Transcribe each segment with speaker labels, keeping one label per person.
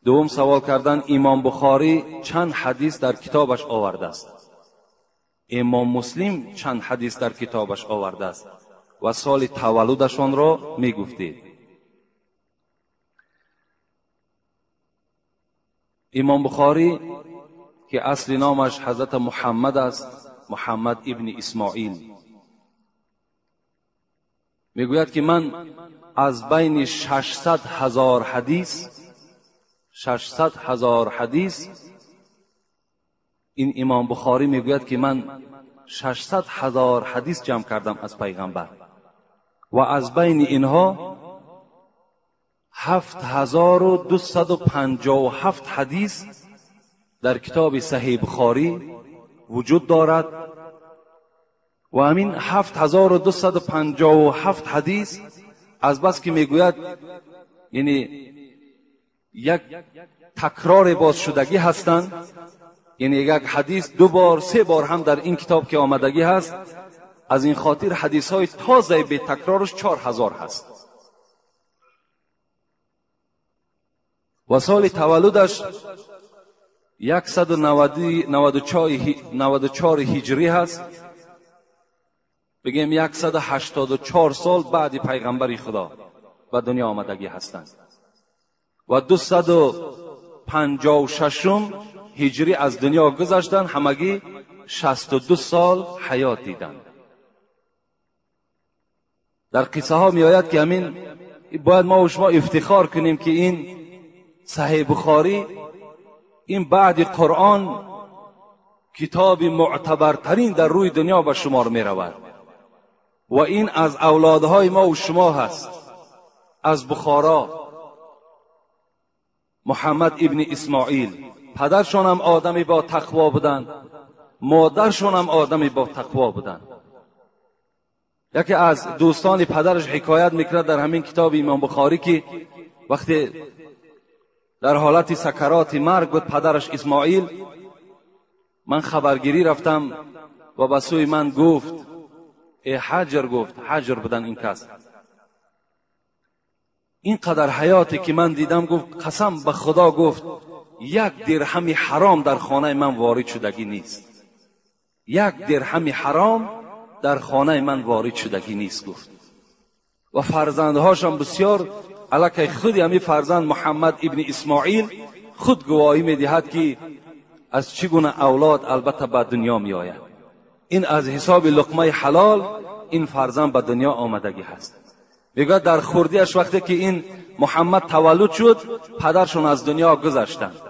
Speaker 1: دوم سوال کردن امام بخاری چند حدیث در کتابش آورده است؟ امام مسلم چند حدیث در کتابش آورده است و سال تولدشان را می گفتید. امام بخاری که اصل نامش حضرت محمد است، محمد ابن اسماعیل، میگوید که من از بین 600,000 حدیث این امام بخاری میگوید که من 600,000 حدیث جمع کردم از پیغمبر و از بین اینها 7257 حدیث در کتاب صحیح بخاری وجود دارد و همین 7257 حدیث از بس که میگوید یعنی یک تکرار باز شدگی هستند، یعنی یک حدیث 2 بار 3 بار هم در این کتاب که آمدگی هست، از این خاطر حدیث های تازه به تکرارش 4000 هست. و سال تولدش 194 هجری هست، بگیم 184 سال بعد پیغمبر خدا به دنیا آمدگی هستند و 256 هجری از دنیا گذشتن، همگی 62 سال حیات دیدند. در قصه ها می آید که همین باید ما و شما افتخار کنیم که این صحیح بخاری این بعد قرآن کتاب معتبرترین در روی دنیا به شمار می رود و این از اولادهای ما و شما هست، از بخارا، محمد ابن اسماعیل. پدرشان هم آدمی با تقوا بودند، مادرشان هم آدمی با تقوا بودند. یکی از دوستان پدرش حکایت میکرد در همین کتاب امام بخاری که وقتی در حالت سکرات مرگ بود پدرش اسماعیل، من خبرگیری رفتم و به سوی من گفت ای حجر، گفت حجر بودن این کس، اینقدر حیاتی که من دیدم، گفت قسم به خدا، گفت 1 درهم حرام در خانه من وارد شدگی نیست، 1 درهم حرام در خانه من وارد شدگی نیست. گفت و فرزندهاشم بسیار الکی خود همین فرزند محمد ابن اسماعیل خود گواهی میدهد که از چگونه اولاد البته به دنیا می آید. این از حساب لقمه حلال این فرزند به دنیا آمدگی هست. میگه در خردیش وقتی که این محمد تولد شد پدرشون از دنیا گذشتند.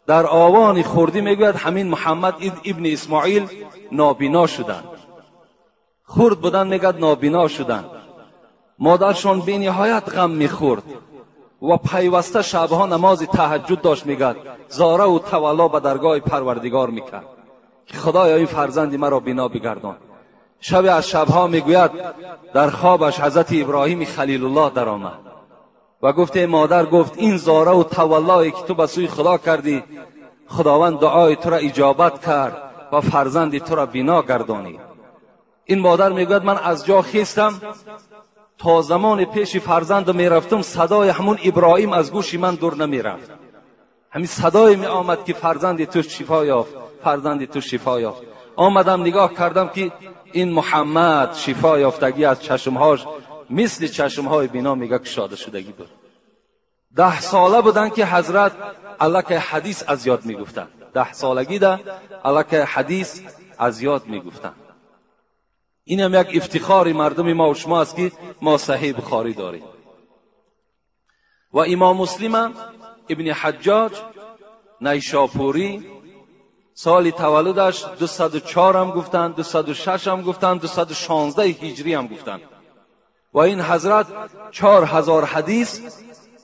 Speaker 1: در آوان خردی میگوید همین محمد ابن اسماعیل نابینا شدند، خرد بودن میگوید نابینا شدند. مادرشون بی نهایت غم میخورد و پیوسته شبها نماز تهجد داشت، میگوید زاره و تولا به درگاه پروردگار میکرد که خدایا این فرزند مرا بینا بگردان. شب از شبها میگوید در خوابش حضرت ابراهیم خلیل الله در آمد و گفت ای مادر، گفت این زاره و تولایی که تو به سوی خدا کردی، خداوند دعای تو را اجابت کرد و فرزند تو را بینا گردانی. این مادر میگوید من از جا خیستم، تا زمان پیش فرزند میرفتم صدای همون ابراهیم از گوش من دور نمیرفت، همین صدای می آمد که فرزند تو شفا یافت، فرزند تو شفا یافت. آمدم نگاه کردم که این محمد شفا یافتگی از چشمهاش مثل چشمهای بینا میگه گشاده شدگی بود. 10 ساله بودن که حضرت الک حدیث از یاد میگفتن، 10 سالگی ده الک حدیث از یاد میگفتن. این هم یک افتخار مردم ما و شما است که ما صحیح بخاری داریم. و امام مسلم ابن حجاج نیشاپوری سال تولدش 204 هم گفتند، 206 هم گفتند، 216 هجری هم گفتند. و این حضرت 4000 حدیث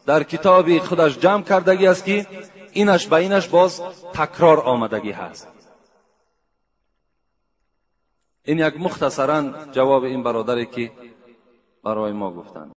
Speaker 1: در کتاب خودش جمع کردگی است که اینش به اینش باز تکرار آمدگی هست. این یک مختصرا جواب این برادری که برای ما گفتند.